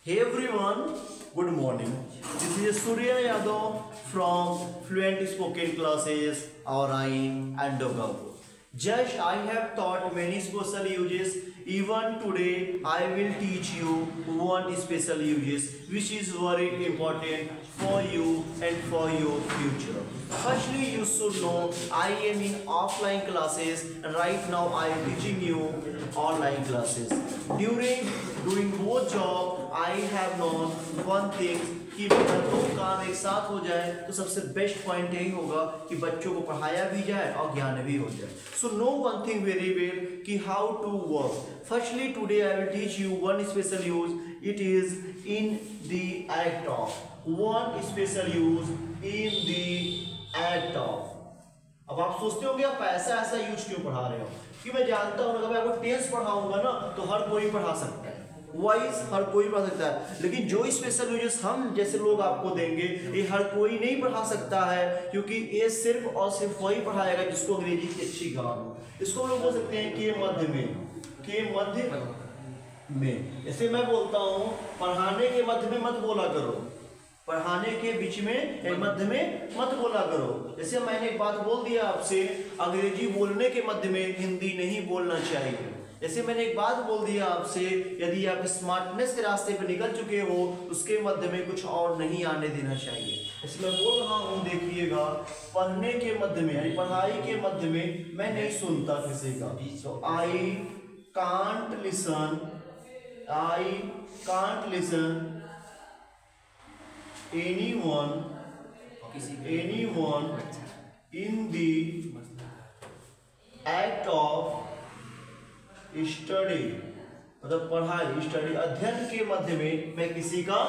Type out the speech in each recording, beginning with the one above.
Hey everyone, good morning. This is Surya Yadav from Fluent Spoken Classes, Aurain and Dogavu. Just I have taught many special uses. Even today I will teach you one special uses which is very important for you and for your future. Firstly, you should know I am in offline classes and right now I am teaching you online classes. During both job I have known one thing कि अगर दो काम एक साथ हो जाए तो सबसे बेस्ट पॉइंट यही होगा कि बच्चों को पढ़ाया भी जाए और ज्ञान भी हो जाए. So know one thing very well कि how to work. Firstly today I will teach you one special use. It is in the act of. One special use in the act of. अब आप सोचते होंगे आप ऐसा use क्यों पढ़ा रहे हो, कि मैं जानता हूं अगर मैं आपको टेंस पढ़ाऊंगा ना तो हर कोई पढ़ा सकता है, वाइज हर कोई पढ़ा सकता है, लेकिन जो स्पेशल यूजेस हम जैसे लोग आपको देंगे ये हर कोई नहीं पढ़ा सकता है, क्योंकि ये सिर्फ और सिर्फ वही पढ़ाएगा जिसको अंग्रेजी की अच्छी ज्ञान हो. इसको हम लोग बोल सकते हैं के मध्य में. जैसे मैं बोलता हूँ पढ़ाने के मध्य में मत बोला करो, पढ़ाने के बीच में मध्य में मत बोला करो. जैसे मैंने एक बात बोल दिया आपसे, अंग्रेजी बोलने के मध्य में हिंदी नहीं बोलना चाहिए. जैसे मैंने एक बात बोल दिया आपसे, यदि आप स्मार्टनेस के रास्ते पर निकल चुके हो उसके मध्य में कुछ और नहीं आने देना चाहिए. इसलिए मैं बोल रहा हूँ, देखिएगा, पढ़ने के मध्य में यानी पढ़ाई के मध्य में मैं नहीं सुनता किसी का. तो आई can't listen anyone in the act of study. मतलब पढ़ाई स्टडी अध्ययन के मध्य में मैं किसी का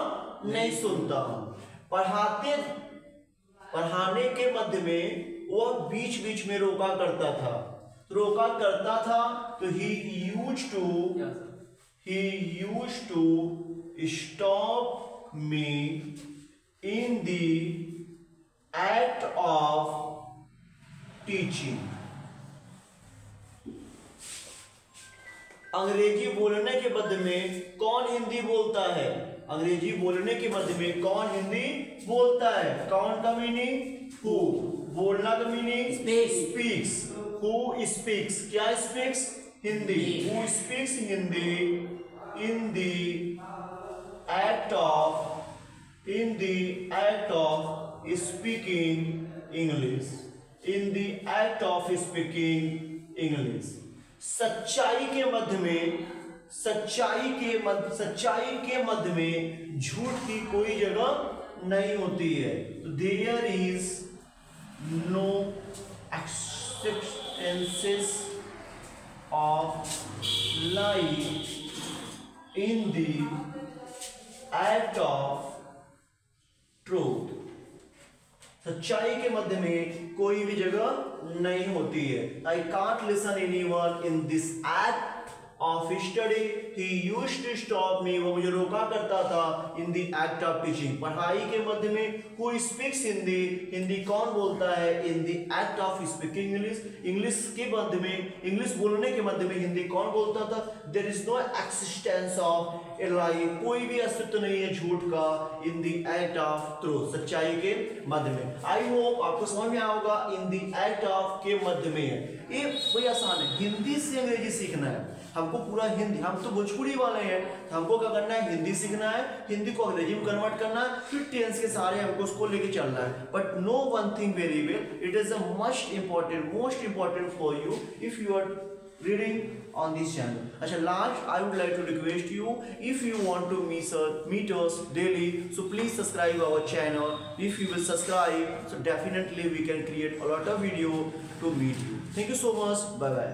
नहीं सुनता हूं. पढ़ाने के मध्य में वह बीच बीच में रोका करता था तो he used to stop me in the act of teaching. अंग्रेजी बोलने के मध्य में कौन हिंदी बोलता है? अंग्रेजी बोलने के मध्य में कौन हिंदी बोलता है? कौन का मीनिंग हु, बोलना का मीनिंग स्पीक्स. हु स्पीक्स, क्या speaks? Hindi. Who speaks Hindi in the act of speaking English. सच्चाई के मध्य में झूठ की कोई जगह नहीं होती है. There is no acceptances of lie in the act of truth. सच्चाई के मध्य में कोई भी जगह नहीं होती है. I can't listen anyone in this act of study. He used to stop me, वो मुझे रोका करता था. In the act of teaching, पढ़ाई के मध्य में हु स्पीक्स हिंदी, हिंदी कौन बोलता है? इन the act of speaking English, English के मध्य में, इंग्लिश बोलने के मध्य में हिंदी कौन बोलता था? There is no existence of a lie, कोई भी अस्तित्व नहीं है झूठ का. In the act of truth, सच्चाई के मध्य में. आई होप आपको समझ में आएगा. इन द एक्ट ऑफ के मध्य में है. ये कोई आसान है. हिंदी से अंग्रेजी सीखना है हमको, पूरा हिंदी, हम तो भोजपुरी वाले हैं, हमको क्या करना है? हिंदी सीखना है, हिंदी को अंग्रेजी में कन्वर्ट करना है, फिर टेंस के सारे हमको उसको लेके चलना है. But no one thing very well, it is the most important for you if you are reading on this channel. अच्छा, last I would like to request you, if you want to meet us daily, so please subscribe our channel. If you will subscribe, so definitely we can create a lot of video to meet you. Thank you so much. Bye bye.